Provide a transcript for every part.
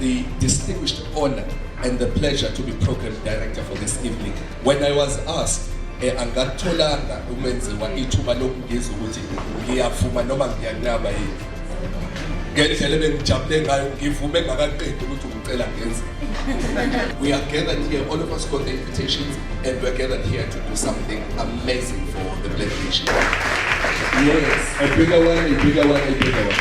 the distinguished honor and the pleasure to be program director for this evening. When I was asked, angatholanga umenziwa ithuba lokungeza ukuthi ngiyavuma noma ngiyanqaba yini. Ngendlela bengijabule ngayo ngivume ngakaqedi ukuthi ngicela ngenze. We are gathered here, all of us got the invitations, and we're gathered here to do something amazing for the Black nation. Yes, a bigger one, a bigger one, a bigger one.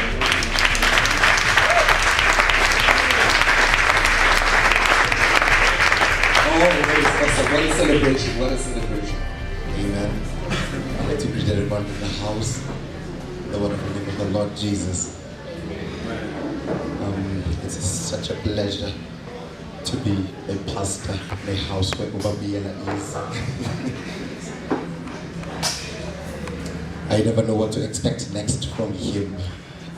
Oh, awesome. What a celebration, what a celebration. Amen. I'd like to greet everyone in the house, the wonderful name of the Lord Jesus. It's such a pleasure to be a pastor in a house where Ubabiela is. I never know what to expect next from him.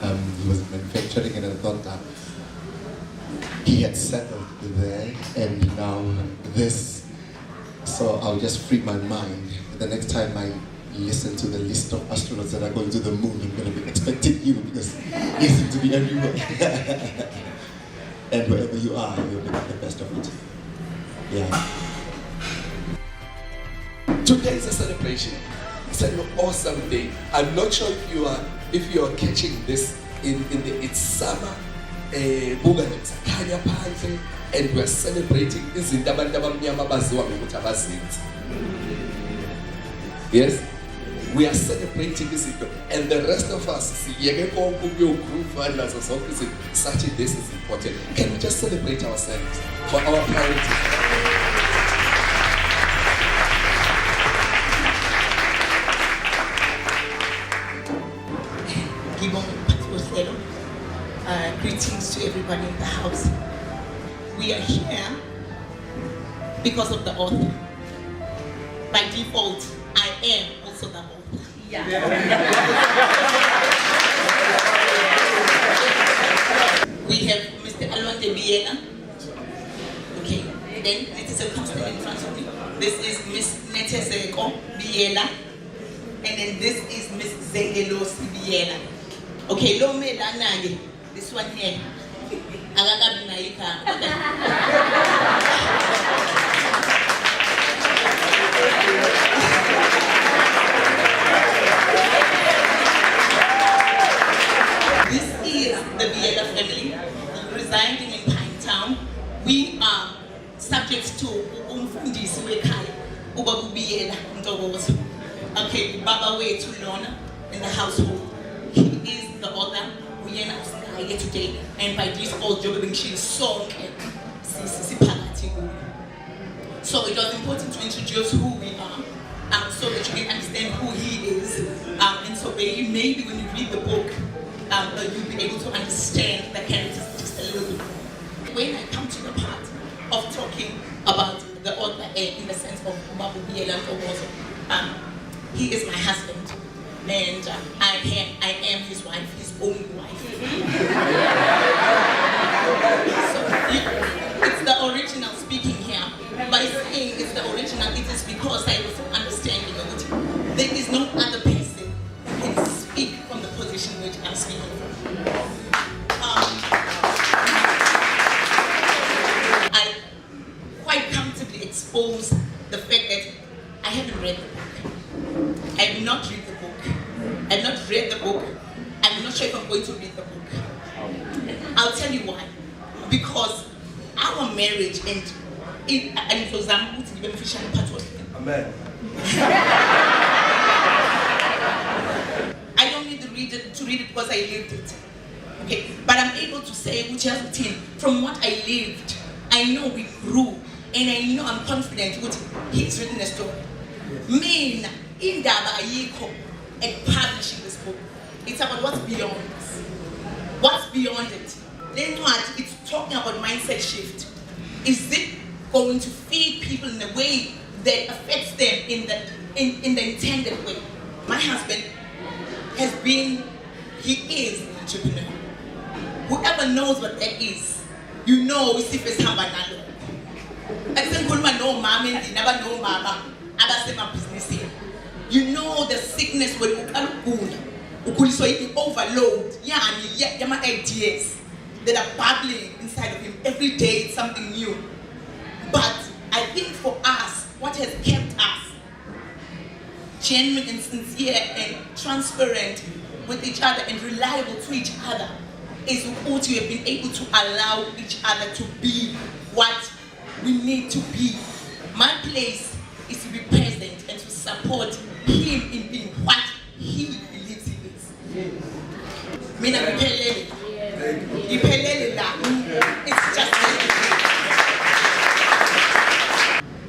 He was manufacturing and I thought that he had settled there and now this. So I'll just free my mind. The next time I listen to the list of astronauts that are going to the moon, I'm going to be expecting you because you seem to be everywhere. And wherever you are, you'll make the best of it. Yeah. Today is a celebration. It's an awesome day. I'm not sure if you are catching this in the it's summer. And we're celebrating izinto abantu abamnyama abaziwa ngokuthi abazinzi. Yes, we are celebrating izinto, and the rest of us siyeke konke ukuyogroove nazo zonke izinto. Such this is important. Can we just celebrate ourselves for our priorities? Greetings to everybody in the house. We are here because of the author. By default, I am also the author. Yeah. We have Mr. Alwante Biela. Okay. Then it is a constant in front of me. This is Miss Netezeko Biela. And then this is Miss Zengelosi Biela. Okay, lo me lanage. This one here. This is the Biela family residing in Pinetown. We are subject to umfundisi wekhaya ubaba Biela Ntokozo. Okay, Baba wethu Lona in the household. He is the author. We are here today, and by this old job she is so so it was important to introduce who we are, so that you can understand who he is, and so maybe when you read the book, you'll be able to understand the characters just a little bit more. When I come to the part of talking about the author in the sense of Babu Biela Ntokozo, he is my husband. And I am his wife, his only wife. So it's the original speaking here. By saying it's the original, it is because I also understand that there is no other person who can speak from the position which I'm speaking from. I quite comfortably expose the fact that I haven't read the book. I have not read the book. I've not read the book. I'm not sure if I'm going to read the book. I'll tell you why. Because our marriage and it was beneficial part of it. Amen. I don't need to read it because I lived it. Okay, but I'm able to say, which has been from what I lived, I know we grew, and I know I'm confident with he's written a story. Me, in Daba Ayiko, and publishing this book. It's about what's beyond this. What's beyond it? Then what? It's talking about mindset shift. Is it going to feed people in a way that affects them in the intended way? My husband he is an entrepreneur. Whoever knows what that is, you know if it's Hambanalo. I said, no mama, never know mama. Abasema business here. You know the sickness when you overload. Yeah, my ideas. that are bubbling inside of him. Every day it's something new. But I think for us, what has kept us genuine and sincere and transparent with each other and reliable to each other is what we have been able to allow each other to be what we need to be. My place is to be present and to support him in being what he believes he is. Mina ngiphelele la. It's just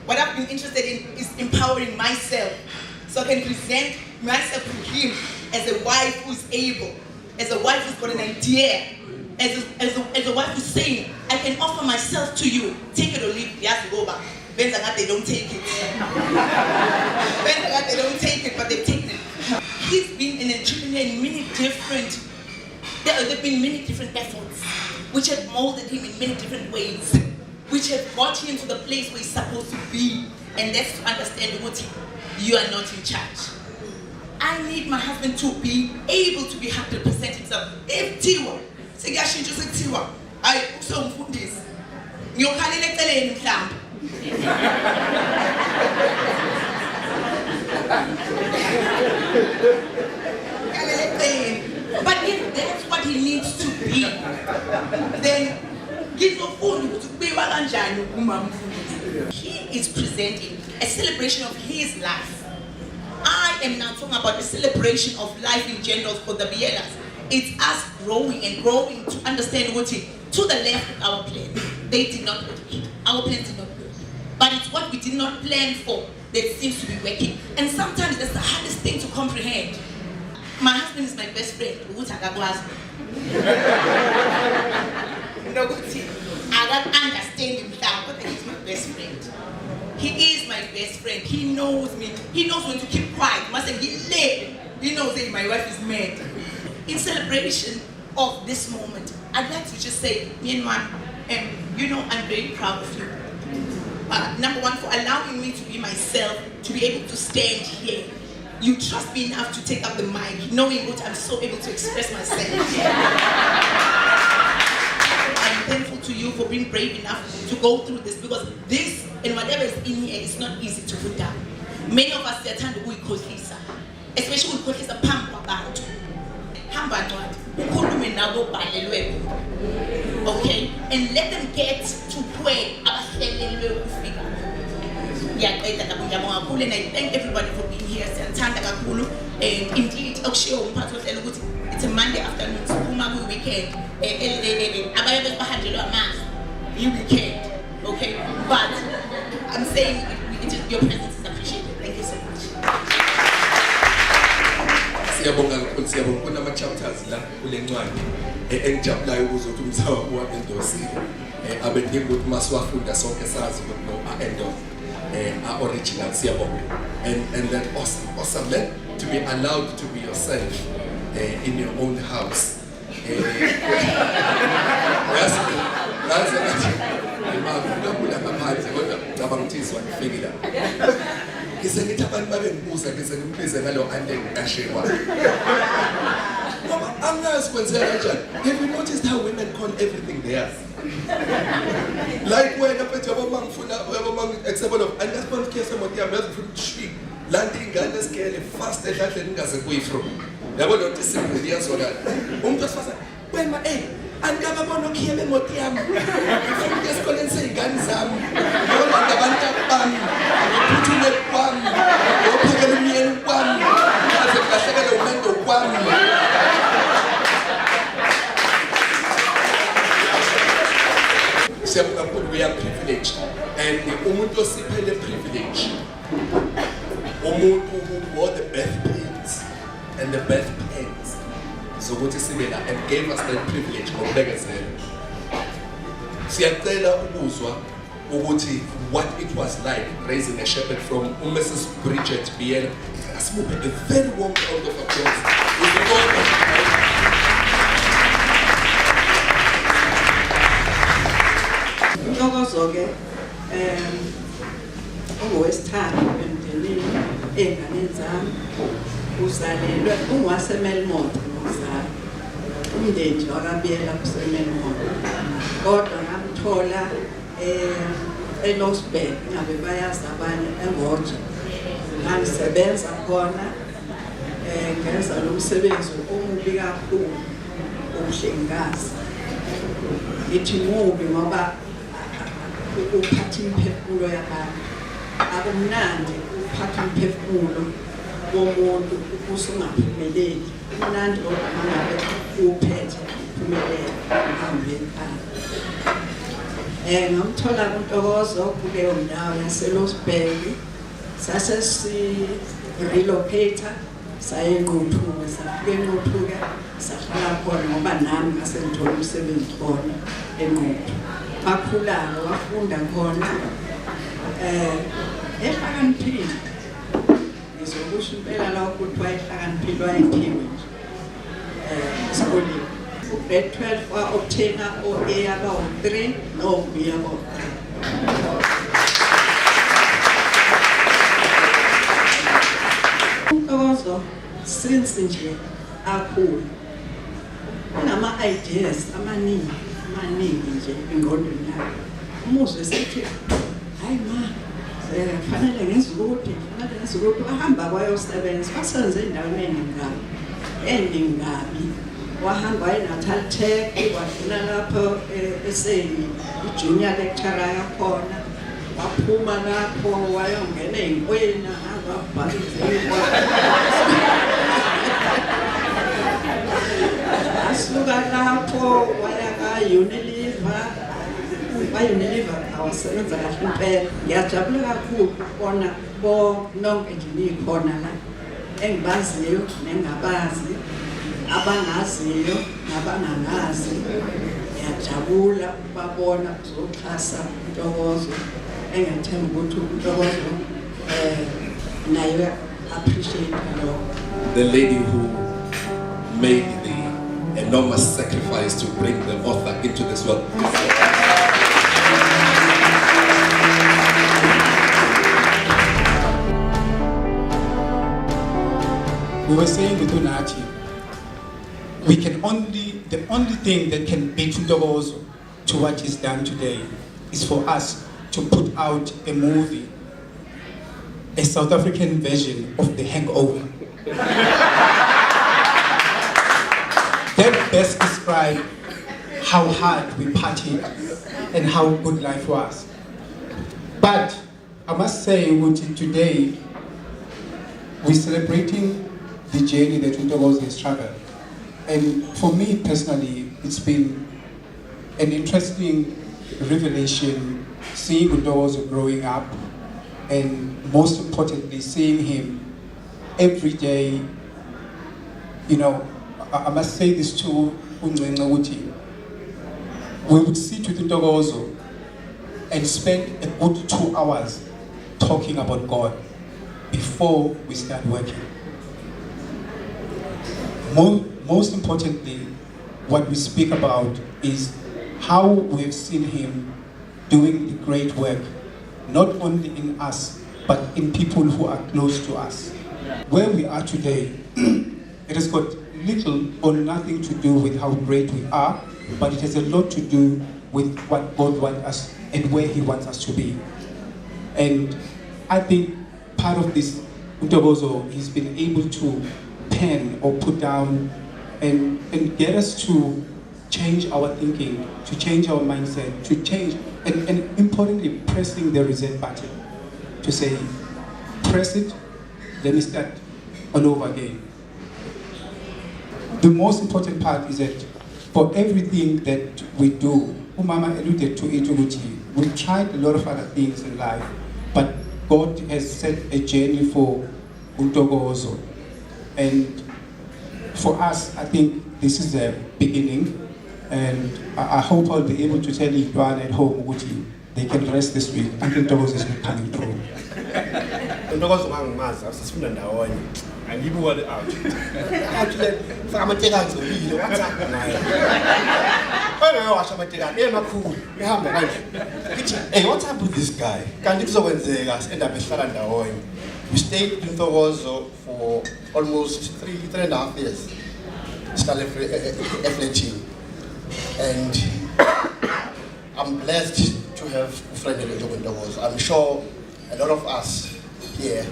what I've been interested in is empowering myself so I can present myself to him as a wife who's able, as a wife who's got an idea, as a wife who's saying, I can offer myself to you, take it or leave it. You have to go back. They don't take it. They don't take it, but they've taken it. He's been an entrepreneur in many different, there have been many different efforts which have molded him in many different ways, which have got him to the place where he's supposed to be. And that's to understand what you are not in charge. I need my husband to be able to be 100% himself. If Tiwa, sekuyashintsha sekuthiwa, hayi usomfundisi. Ngiyokhalela eceleni mhlawumbe. But if that's what he needs to be, then he is presenting a celebration of his life. I am now talking about the celebration of life in general for the Bielas. It's us growing and growing to understand what to the left of our plan. They did not work. Our plans did not work. But it's what we did not plan for that seems to be working. And sometimes that's the hardest thing to comprehend. My husband is my best friend. I don't understand him now, but he's my best friend. He is my best friend. He knows me. He knows when to keep quiet. He knows that my wife is mad. In celebration of this moment, I'd like to just say, Myanmar, I'm very proud of you. Number one, for allowing me to be myself, to be able to stand here. You trust me enough to take up the mic, knowing what I'm so able to express myself. I'm thankful to you for being brave enough to go through this, because this and whatever is in here is not easy to put down. Many of us are trying to ukuyikhohlisa, especially ukuyikhohlisa phambi kwabantu. Hamba ncwadi, ukhulume nabo obhalelwe. Okay? And let them get to where abahlelelwe ukufika. Ngiyaqeda ngiyabonga kakhulu, and I thank everybody for being here. Siyathanda kakhulu. And indeed, okushiwo umphathi ohlelo ukuthi it's a Monday afternoon, siphuma ku weekend. Abaye bahanjelwa amazwi weekend. Okay? But I'm saying your presence is appreciated. Thank you so much. Siyabonga kakhulu kunama chapters la kule ncwadi engijabulayo ukuzothi umzaba wami endosile abedinga ukuthi masiwafunda sonke sazi ukuthi no end of original siyabonga, and that awesome man, to be allowed to be yourself in your own house. Ngise ngithi abantu babengibuza ngise ngimbize ngalo andengikashewa. Ngoba angazi kwenzeka kanjani. Have you noticed how women call everything theirs? Like wena phethe aboma ngifuna aboma example of understand case emothi yami yazifuna ushwi. Landi ingane esikele fast edladleni ngaze kuyifro. Yabo lonto isimbi iyazwakala. Umuntu osifasa wena andikababona okhiyele emothi yami. Ngifuna esikoleni seyingane zami. Ngoba abantu bami uphuthume kwami. Ngophekela umyeni kwami. Ngaze kahlekele umendo kwami. We are privileged, and umuntu osiphele privilege, umuntu who bore the birth pains and the birth pains, so what is similar, and gave us that privilege ngokubekezela. Siyacela ukuzwa ukuthi what it was like raising a shepherd from Mrs. Bridget Biel. Let's move a very warm round of applause. Ngokozo-ke ungowesithathu emndenini ey'nganeni zami, uzalelwe ungowaseMelmont ngokuzalwa. umndeni nje wakabiyela kusemengo kodwa ngamthola eLosberg ngabe bayazi abanye eMoja ngisebenza khona ngenza lo msebenzi omubi kakhulu umhlengikazi ngithi mubi ngoba uphatha imphefumulo yabantu akumnandi uphatha imphefumulo womuntu usungaphumeleli umnandi kodwa mangabe uphethe uphumelele uhambeni ngamthola uNtokozo kuleyo ndawo yaseLosberg sasesi-relocator sayenquthuke safike enquthuke sahlala khona ngoba nami ngase ngithola umsebenzi khona enquthu bakhula-ke wafunda khona ehlakaniphile ngizokusho impela la ukuthi wayehlakaniphile wayephiwe nje esikoleni grade 12 wa-obtaina o-A yaba u-3 no-B yaba u-3 uNtokozo since nje akhulu unama-ideas amaningi nje engqondweni yakhe umuzwe sethi hayi ma fanele ngenza ukuthi wahamba kwayosebenza wasebenze endaweni eningi kabi wahamba wayeNatal Tech wadlula lapho ijunior lecturer yakhona waphuma lapho wayongena ey'nkweni wabhala izikwa asuka lapho waya ka-Unilever awasebenza kahle impela ngiyajabula kakhulu ukubona bonke nje nikhona la engibaziyo nengabazi abangaziyo nabangangazi ngiyajabula ukubabona uzoxhasa uNtokozo engathemba ukuthi uNtokozo naye appreciate lokho. The lady who made the enormous sacrifice to bring the author into this world. We were saying with Unachi, the only thing that can beat Ntokozo to what he's done today is for us to put out a movie, a South African version of The Hangover. That best describes how hard we partied and how good life was. But I must say, today we're celebrating the journey that Ntokozo has traveled. And for me personally, it's been an interesting revelation seeing Ntokozo growing up, and most importantly, seeing him every day. You know, I must say this to Uncence. We would sit with Ntokozo and spend a good 2 hours talking about God before we start working. Most importantly, what we speak about is how we've seen him doing the great work, not only in us, but in people who are close to us. Where we are today, it has got little or nothing to do with how great we are, but it has a lot to do with what God wants us and where He wants us to be. And I think part of this, Ntokozo, he's been able to pen or put down and get us to change our thinking, to change our mindset, to change, and importantly, pressing the reset button to say, press it, let me start all over again. The most important part is that for everything that we do, Umama alluded to it, we've tried a lot of other things in life, but God has set a journey for Ntokozo. And for us, I think this is the beginning, and I hope I'll be able to tell Durban at home, Uguti, they can rest this week until Ntokozo is coming through. Ntokozo ngangimazi asifunda ndawonye angibuka out actually faka amatekani zobile WhatsApp naye bana washa amatekani emakhulu ihamba kanje ngithi hey what's up with this guy kanti kuzokwenzeka end up ehlala ndawonye. We stayed in Ntokozo for almost 3.5 years. started affiliating. And I'm blessed to have a friend in Ntokozo. I'm sure a lot of us here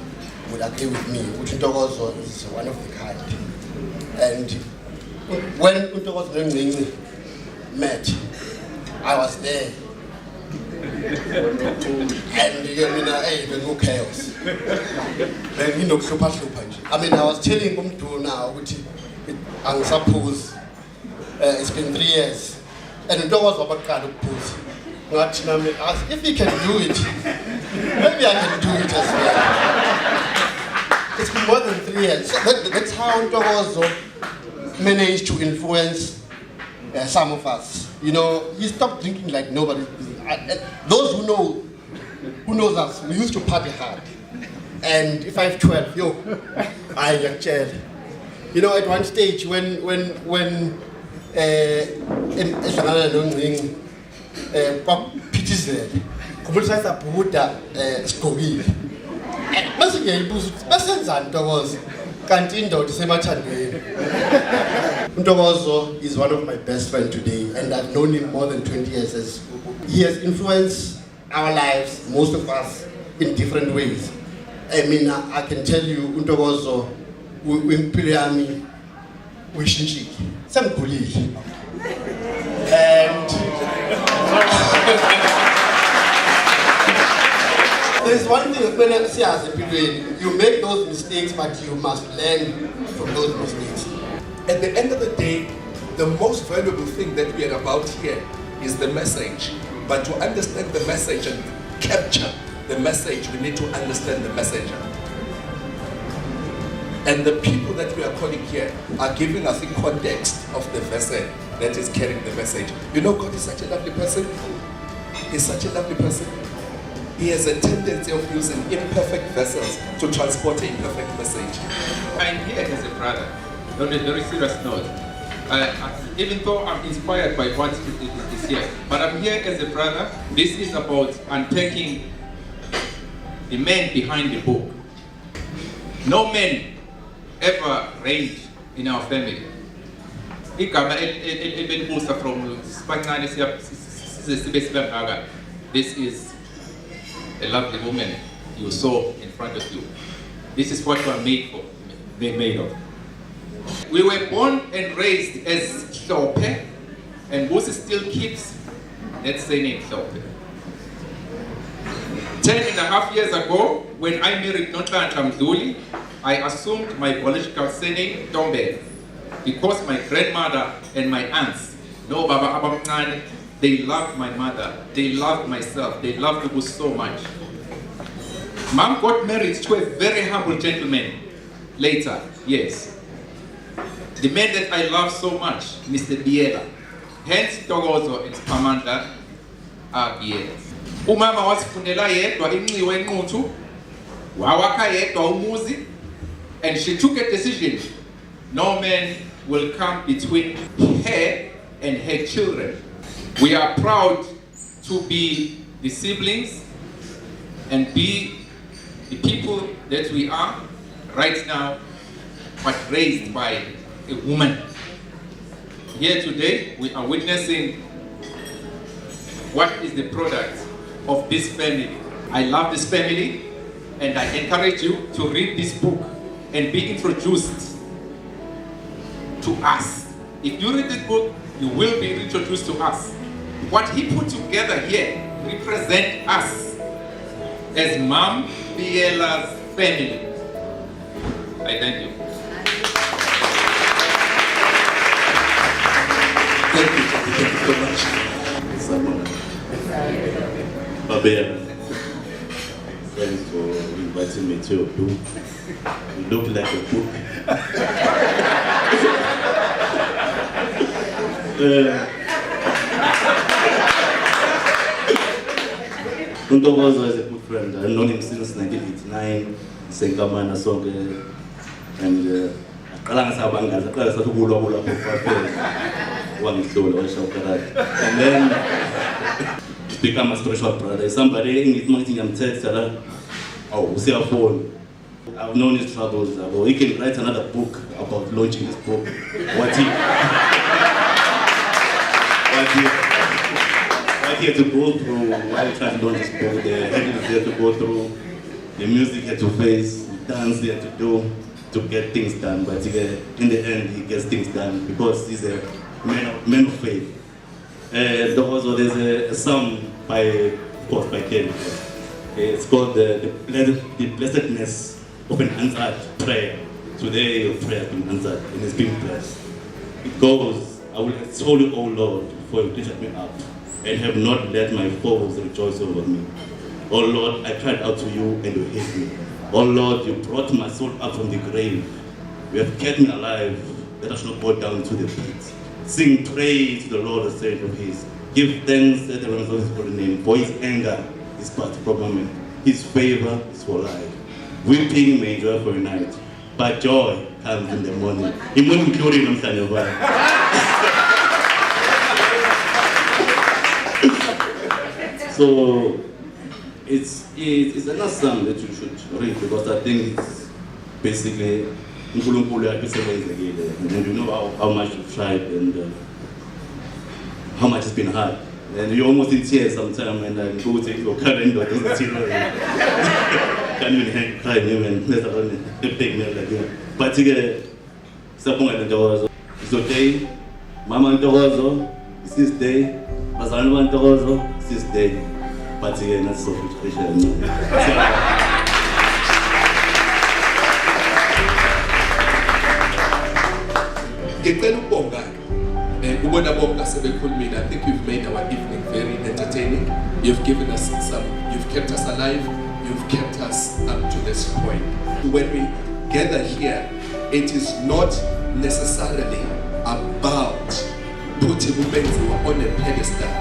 would agree with me. Ntokozo is one of the kind. And when Ntokozo met, I was there. And hey, there no chaos. Then you know, super. I mean, I was telling him to now, which I suppose it's been 3 years, and it was about kind of pose. If he can do it, maybe I can do it as well. It's been more than 3 years. So that's how Ntokozo managed to influence some of us. You know, he stopped drinking like nobody. Those who knows us, we used to party hard. And if I have 12, I get jail. You know, at one stage when PTZ, kumulisa Buddha Skogile. Basically, Ntokozo kanti indoda isemathandweni. Ntokozo is one of my best friends today, and I've known him more than 20 years. He has influenced our lives, most of us, in different ways. I mean, I can tell you, Ntokozo, Imperiami, Wishinchiki, some colleagues. And there's one thing when I see as a people, you make those mistakes, but you must learn from those mistakes. At the end of the day, the most valuable thing that we are about here is the message. But to understand the message and capture the message, we need to understand the messenger. And the people that we are calling here are giving us the context of the vessel that is carrying the message. You know, God is such a lovely person. He's such a lovely person. He has a tendency of using imperfect vessels to transport an imperfect message. I'm here as a brother, on a very serious note. Even though I'm inspired by what is here, but I'm here as a brother. This is about unpacking the man behind the book. No man ever reigned in our family. This is a lovely woman you saw in front of you. This is what we are made of. We were born and raised as Sope, and Moses still keeps that surname Sope. 10.5 years ago, when I married Notla Mduli, I assumed my biological surname Tombe, because my grandmother and my aunts, no Baba Abamnani, they loved my mother, they loved myself, they loved Ubu so much. Mom got married to a very humble gentleman later, yes. The man that I love so much, Mr. Biela. Hence, Ntokozo and Pamanda are Biela. Umama wasifundela yedwa inxiwe enquthu, wawakha yedwa umuzi, and she took a decision. No man will come between her and her children. We are proud to be the siblings and be the people that we are right now, but raised by a woman. Here today, we are witnessing what is the product of this family. I love this family, and I encourage you to read this book and be introduced to us. If you read this book, you will be introduced to us. What he put together here represents us as Mom Biela's family. I thank you. Thank you so much. Babel, thanks for inviting me to your book. You look like a book. Ntokozo is a good friend. I've known him since 1989. Senkamana sonke, and and then become a spiritual brother. Somebody in his meeting and text, oh, we see a phone. I've known his troubles. He can write another book about launching his book. What he had to go through while trying to launch his book, the headaches he had to go through, the music he had to face, the dance he had to do to get things done. But in the end, he gets things done because he's a man of faith. There's a song by Ken. It's called the Blessedness of an Answered Prayer. Today your prayer has been answered and it's been blessed. It goes, I will extol you, O Lord, for you lifted me up and have not let my foes rejoice over me. O Lord, I cried out to you and you heard me. O Lord, you brought my soul up from the grave. You have kept me alive, that I should not go down to the pit. Sing praise to the Lord, the Savior of His. Give thanks at the realms of His holy name, for His anger is past for a moment. His favor is for life. Weeping may endure for a night, but joy comes in the morning. In morning glory, I'm saying, so it's another song that you should read because I think it's basically and you know how much you've tried and how much it's been hard. And you're almost in tears sometimes and I go take your calendar, it doesn't see can't even hang crying even let alone the big man like you. But it's okay. Mama Ntokozo, it's this day. Bazalwane Ntokozo, it's this day. But again, that's so frustrating. I think you've made our evening very entertaining. You've given us you've kept us alive, you've kept us up to this point. When we gather here, it is not necessarily about putting Ubenziwa on a pedestal,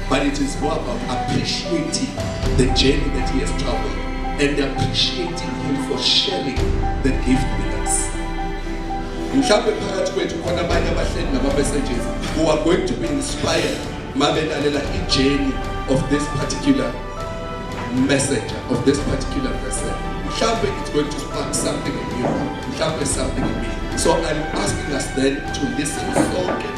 but it is more about appreciating the journey that he has traveled and appreciating him for sharing the gift with us. Mhlawumbe phakathi kwethu khona abanye abahleli nama-messages who are going to be inspired mabelalela i-journey of this particular messenger, of this particular person. Mhlawumbe it's going to spark something in you, mhlawumbe something in me. So I'm asking us then to listen solemnly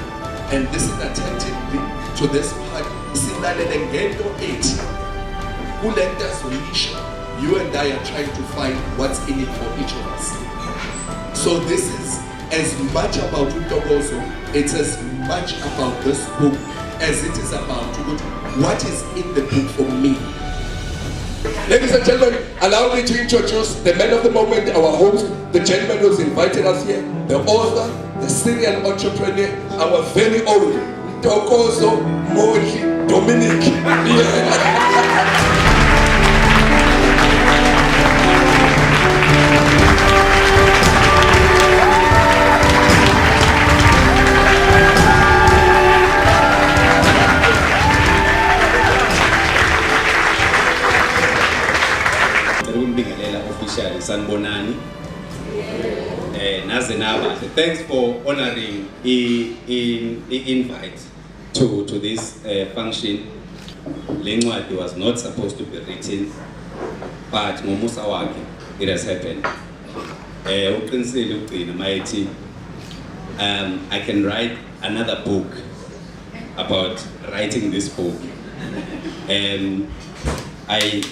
and listen attentively to this part. Silalele ngento ethi kule nto azoyisho, you and I are trying to find what's in it for each of us. So this is as much about Ntokozo, it's as much about this book as it is about what is in the book for me. Ladies and gentlemen, allow me to introduce the man of the moment, our host, the gentleman who's invited us here, the author, the serial entrepreneur, our very own Ntokozo Moji Dominic. Yeah. Sanbonani Nazenaba. Thanks for honoring the invite to this function. Lengwadi was not supposed to be written, but ngomusa wakhe it has happened. I can write another book about writing this book, and I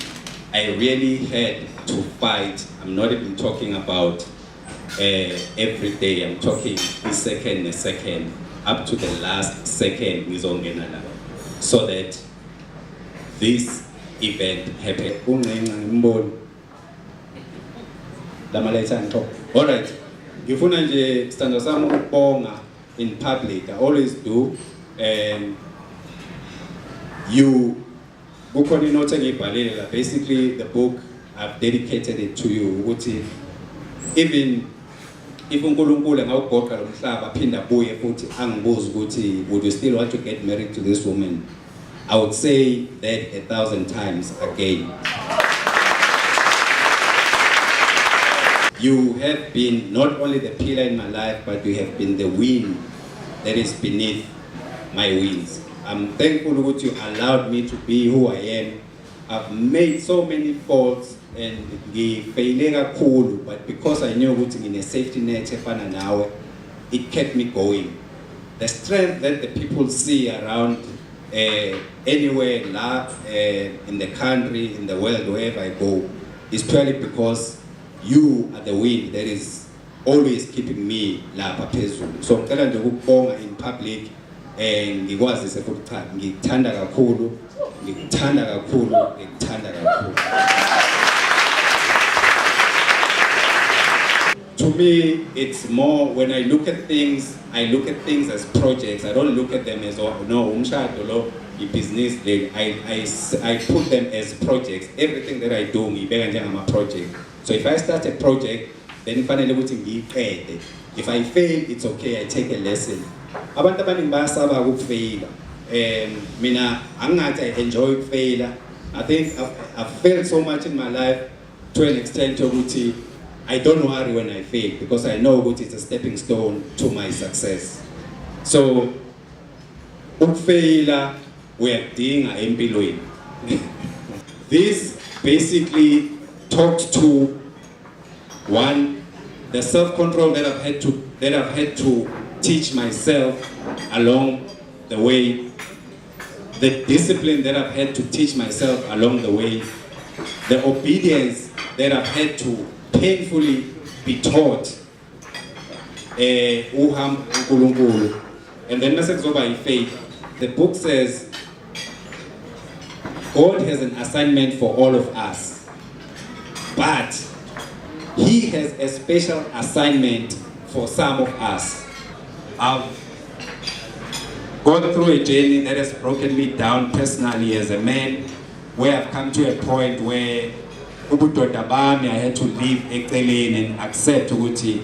really had to fight. I'm not even talking about every day. I'm talking a second, up to the last second, so that this event happened. All right. Ngifuna nje stand sami ukubonga in public. I always do. And you basically the book I've dedicated it to you. Even if uNkulunkulu ngawugoqa lo mhlaba aphinda abuye futhi angibuza ukuthi would you still want to get married to this woman, I would say that 1,000 times again. You have been not only the pillar in my life, but you have been the wind that is beneath my wings. I'm thankful that you allowed me to be who I am, I've made so many faults and ngifeyile kakhulu, but because I knew ukuthi ngine safety net efana nawe, it kept me going. The strength that the people see around anywhere in the country, in the world, wherever I go, is purely because you are the wind that is always keeping me lapha phezulu. So ngicela nje ukubonga in public ngikwazise futhi cha ngikuthanda kakhulu, ngikuthanda kakhulu, ngikuthanda kakhulu. To me, it's more when I look at things as projects. I don't look at them as no umshado lo business. I put them as projects. Everything that I do, ngibeka njengama project. So if I start a project, then fanele ukuthi ngiyiqede. If I fail, it's okay. I take a lesson. Abantu abaningi bayasaba ukufeyila. Mina angathi I enjoy ukufeyila. I think I've failed so much in my life to an extent ukuthi I don't worry when I fail because I know that it's a stepping stone to my success. So, ukufeyila uyakudinga empilweni. This basically talks to one, the self-control that I've had to teach myself along the way, the discipline that I've had to teach myself along the way, the obedience that I've had to painfully be taught. And then message by faith. The book says God has an assignment for all of us, but He has a special assignment for some of us. I've gone through a journey that has broken me down personally as a man, where I've come to a point where I had to leave eceleni and accept ukuthi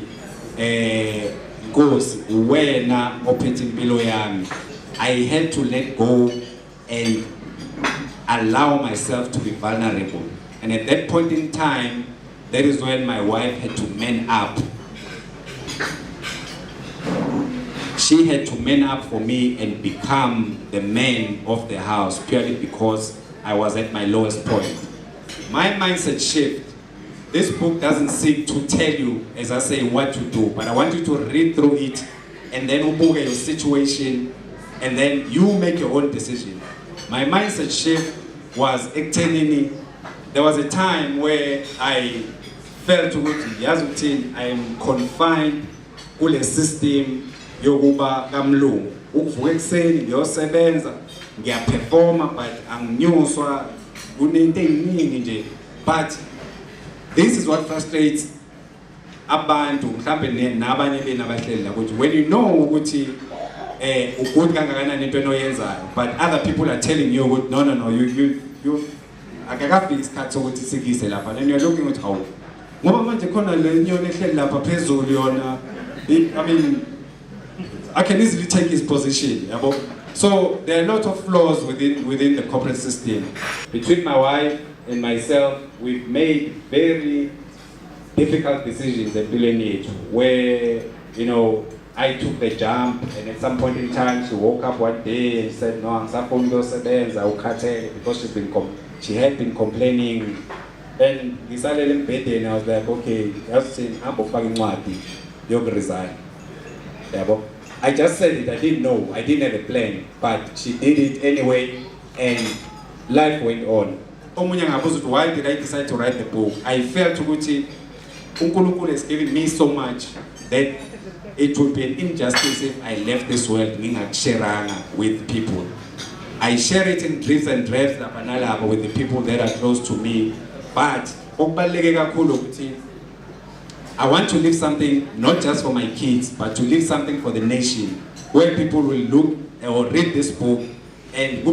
Nkosi wena ophethe impilo yami. I had to let go and allow myself to be vulnerable. And at that point in time, that is when my wife had to man up. She had to man up for me and become the man of the house purely because I was at my lowest point. My mindset shift. This book doesn't seek to tell you, as I say, what to do, but I want you to read through it and then ubuke your situation and then you make your own decision. My mindset shift was ekuthenini, there was a time where I felt ukuthi yazi ukuthi I am confined kule system yokuba kamlungu. Ukuvuka ekseni ngiyosebenza, ngiyaperforma but anginyuswa kunento eziningi nje. But this is what frustrates abantu mhlambe nabanye benabahleli la ukuthi when you know ukuthi ukuthi kangakanani into enoyenzayo but other people are telling you ukuthi no you akakafiki isikhathi sokuthi sikise lapha and you're looking at how ngoba manje khona le nyoni ehleli lapha phezulu yona I mean I can easily take his position yabo. So there are a lot of flaws within the corporate system. Between my wife and myself, we've made very difficult decisions at Age where, you know, I took the jump and at some point in time she woke up one day and said, no, I'm supposed to because she had been complaining. And I was like, okay, you resign. I just said it, I didn't know, I didn't have a plan, but she did it anyway and life went on. Why did I decide to write the book? I felt Unkulunkulu has given me so much that it would be an injustice if I left this world with people. I share it in drifts and drafts with the people that are close to me, but I want to leave something not just for my kids, but to leave something for the nation, where people will look or read this book and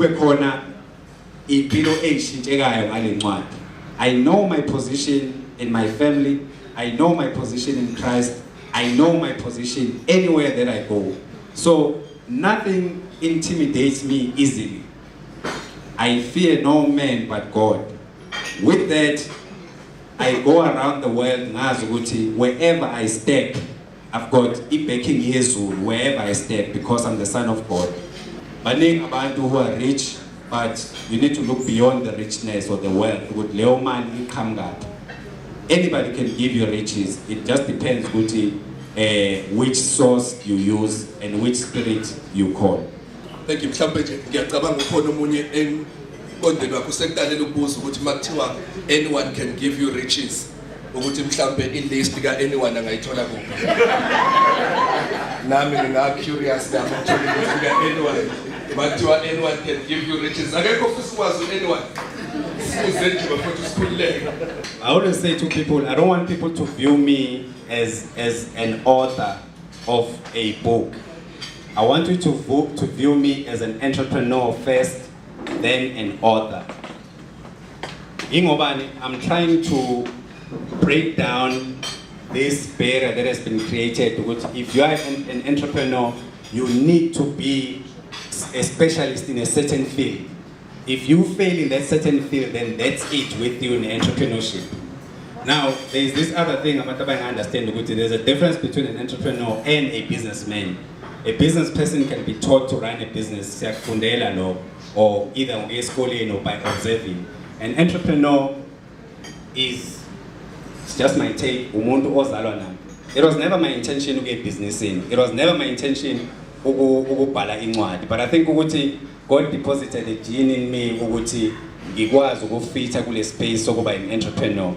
I know my position in my family, I know my position in Christ, I know my position anywhere that I go. So nothing intimidates me easily. I fear no man but God. With that, I go around the world, wherever I step, I've got backing Yesu wherever I step because I'm the son of God. But abantu who are rich, but you need to look beyond the richness or the wealth. With Leo man income gap, anybody can give you riches. It just depends which source you use and which spirit you call. Thank you. Mhlambe nje ngiyacabanga ukhona omunye enkondeni wakho sekuqalela ukubuza ukuthi makuthiwa anyone can give you riches ukuthi mhlambe ilist ka anyone angayithola kuphi. Nami nginga curious nami ukuthola ukuthi ka anyone makuthiwa anyone can give you riches. Akekho futhi ukwazi anyone. I always say to people, I don't want people to view me as an author of a book. I want you to view me as an entrepreneur first, then an author. Ingobani, I'm trying to break down this barrier that has been created. If you are an entrepreneur, you need to be a specialist in a certain field. If you fail in that certain field, then that's it with you in entrepreneurship. Now, there's this other thing I understand. There's a difference between an entrepreneur and a businessman. A business person can be taught to run a business, or either on schooling or by observing. An entrepreneur is, it's just my take, it was never my intention to get business in. It was never my intention to bala inwadi. But I think God deposited a gene in me ukuthi ngikwazi ukufita kule space sokuba an entrepreneur.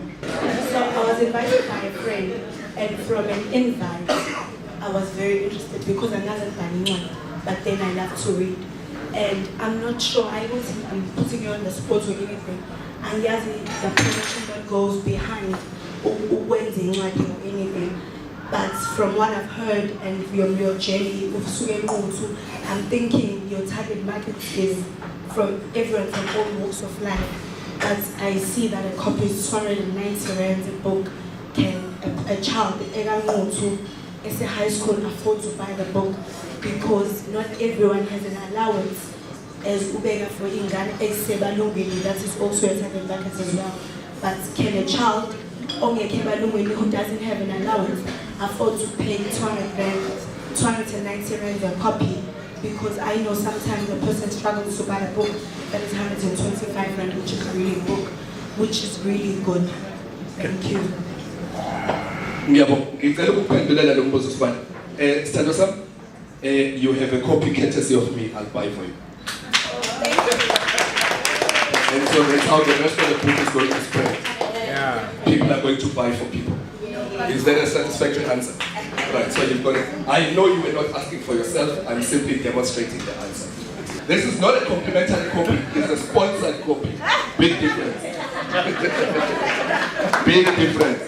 So I was invited by a friend, and from an invite, I was very interested because I wasn't one, but then I love to read. And I'm not sure, I wasn't putting you on the spot or anything. And yes, the production that goes behind when or anything. But from what I've heard and from your journey with Sugemutu, I'm thinking your target market is from everyone from all walks of life. But I see that a copy is 290 rands a book. Can a child, as a high school, afford to buy the book? Because not everyone has an allowance. As Ubega for Ingan, that is also a target market as well. But can a child, who doesn't have an allowance, afford to pay 290 rand a copy? Because I know sometimes the person struggles to buy a book that is 125 rand, which is really a book, which is really good. Thank you. You have a copy courtesy of me, I'll buy for you. And so that's how the rest of the book is going to spread. Yeah. People are going to buy for people. Is that a satisfactory answer? Right, so you've got it. I know you were not asking for yourself, I'm simply demonstrating the answer. This is not a complimentary copy, it's a sponsored copy. Big difference. Big difference.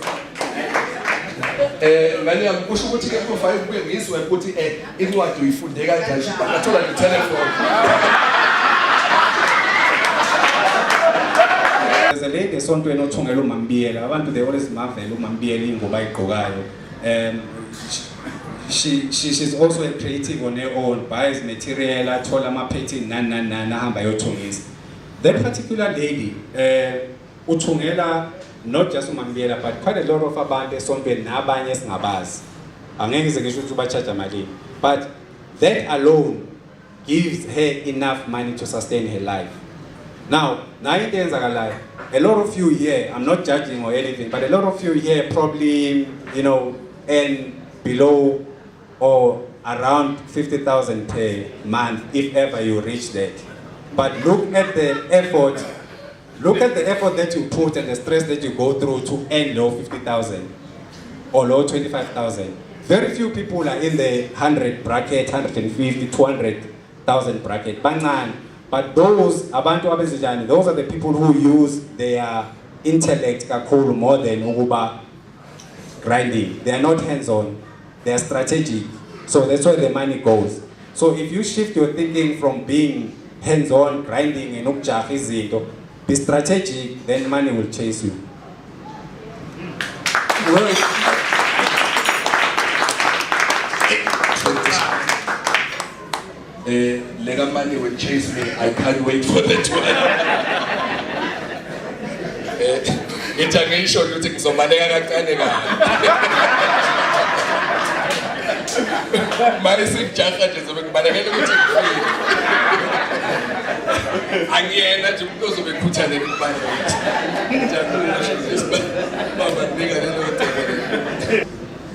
Ngani kusho ukuthi ke profile kuye ngizwe ukuthi incwadi uyifunde kanjani bathola le telephone. There's a lady esontweni othungela uMambiyela. Abantu they always marvel uMambiyela ingoba ayigqokayo. She's also a creative on her own, buys material, athola ama-pattern nani ahamba yothungisa. That particular lady uthungela not just uMambiyela but quite a lot of abantu esontweni nabanye esingabazi. Angeke ngize ngisho ukuthi uba-charge malini. But that alone gives her enough money to sustain her life. Now, a lot of you here, I'm not judging or anything, but a lot of you here probably, earn below or around 50,000 per month, if ever you reach that. But look at the effort that you put and the stress that you go through to earn low 50,000 or low 25,000. Very few people are in the 100 bracket, 150, 200,000 bracket. But those are the people who use their intellect more than ukuba grinding. They are not hands-on, they are strategic. So that's where the money goes. So if you shift your thinking from being hands-on, grinding, and be strategic, then money will chase you. Lega money will chase me. I can't wait for that one. It's a game show. You think so? Money is just angiyena nje umuntu ozobekhuthalele kubanye ukuthi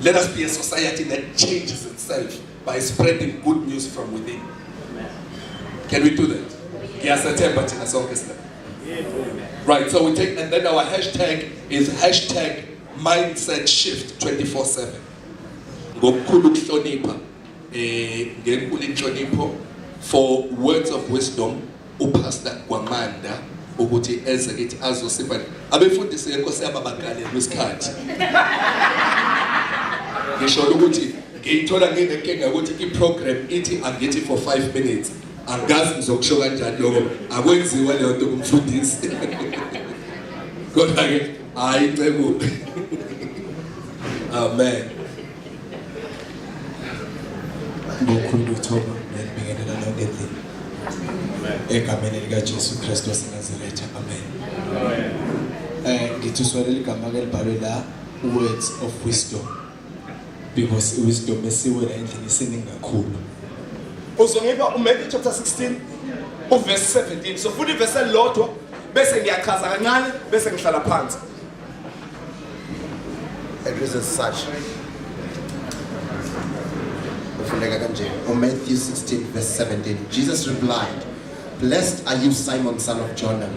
let us be a society that changes itself by spreading good news from within. Can we do that? Yes, right, so we take, and then our hashtag is hashtag mindset shift 24/7. Ngokukhulu ukuhlonipha, ngenkulu inhlonipho for words of wisdom, uPastor Gwamanda ukuthi eze kithi azosipha abefundisi yenkosi yababakale kwesikhathi. Ngisho ukuthi ngiyithola nginenkinga ukuthi iprogram ithi angithi for 5 minutes. Angazi ngizokusho kanjani lokho, akwenziwa leyo nto kumfundisi. Kodwa ke hayi ncebo. Amen. Ngokhulu thoba ngibingelela lonke into. Egameni lika Jesu Kristu waseNazaretha. Amen. Ngithi swele ligama ke libhalwe la words of wisdom. Because wisdom esiwe la endlini isiningi kakhulu. Uzongipha uMatthew chapter 16 uverse 17. So futhi verse elilodwa bese ngiyachaza kancane bese ngihlala phansi. It is as such. Matthew 16 verse 17. Jesus replied, "Blessed are you, Simon, son of Jonah,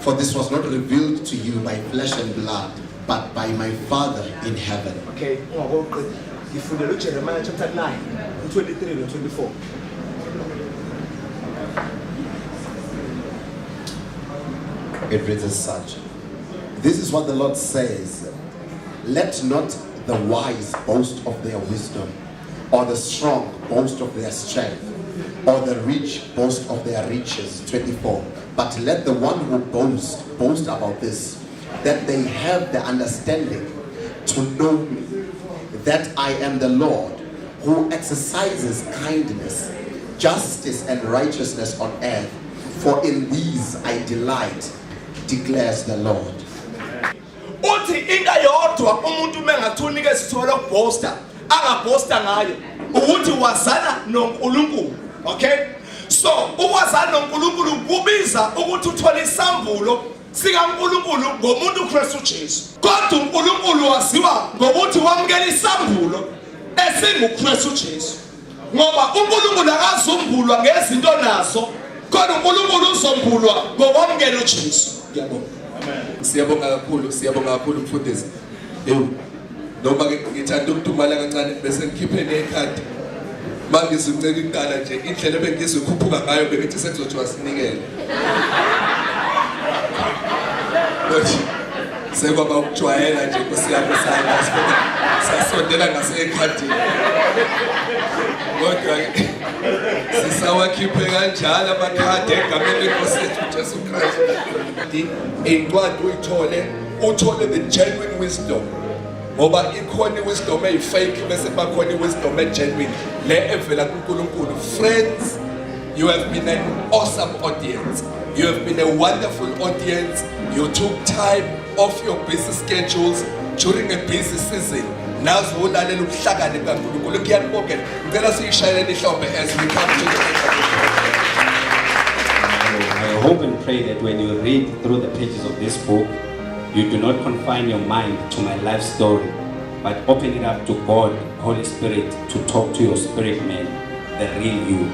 for this was not revealed to you by flesh and blood, but by my Father in heaven." Okay, ngifundela Jeremiah chapter 9, 23 and 24. It reads as such. This is what the Lord says. Let not the wise boast of their wisdom, or the strong boast of their strength, or the rich boast of their riches. 24. But let the one who boast about this, that they have the understanding to know me, that I am the Lord, who exercises kindness, justice, and righteousness on earth. For in these I delight, declares the Lord. Uthi into yodwa umuntu mengathunika isithola ukubhosta angabhosta ngayo ukuthi wazana noNkulunkulu. Okay, so ukwazana noNkulunkulu kubiza ukuthi uthole isambulo sikaNkulunkulu ngomuntu uKristu Jesu. Kodwa uNkulunkulu waziwa ngokuthi wamukela isambulo esinguKristu Jesu, ngoba uNkulunkulu akazumbulwa ngezinto nazo, kodwa uNkulunkulu uzombulwa ngokwamukela uJesu. Ngiyabonga. Siyabonga kakhulu mfundisi. Noma ke ngithanda ukudumala kancane bese ngikhiphe nekhadi. Mangizincela iqala nje indlela bengizokhuphuka ngayo bengithi sekuzothiwa sinikele. Kodwa sekwaba ukujwayela nje kusiyapha sana sasondela ngasekhadini. Kodwa sisawakhiphe kanjalo amakhadi egameni lenkosi yethu Jesu Kristu. Incwadi uthole the genuine wisdom. Ngoba ikhona wisdom fake bese bakhona wisdom genuine le evela kuNkulunkulu. Friends, you have been an awesome audience. You have been a wonderful audience. You took time off your busy schedules during a busy season. Nazo ulalela ukuhlakani kaNkulunkulu. Ngiyabongela. Ngicela siyishayele ihlombe as we come to the end of the I hope and pray that when you read through the pages of this book, you do not confine your mind to my life story, but open it up to God, Holy Spirit, to talk to your spirit man, the real you.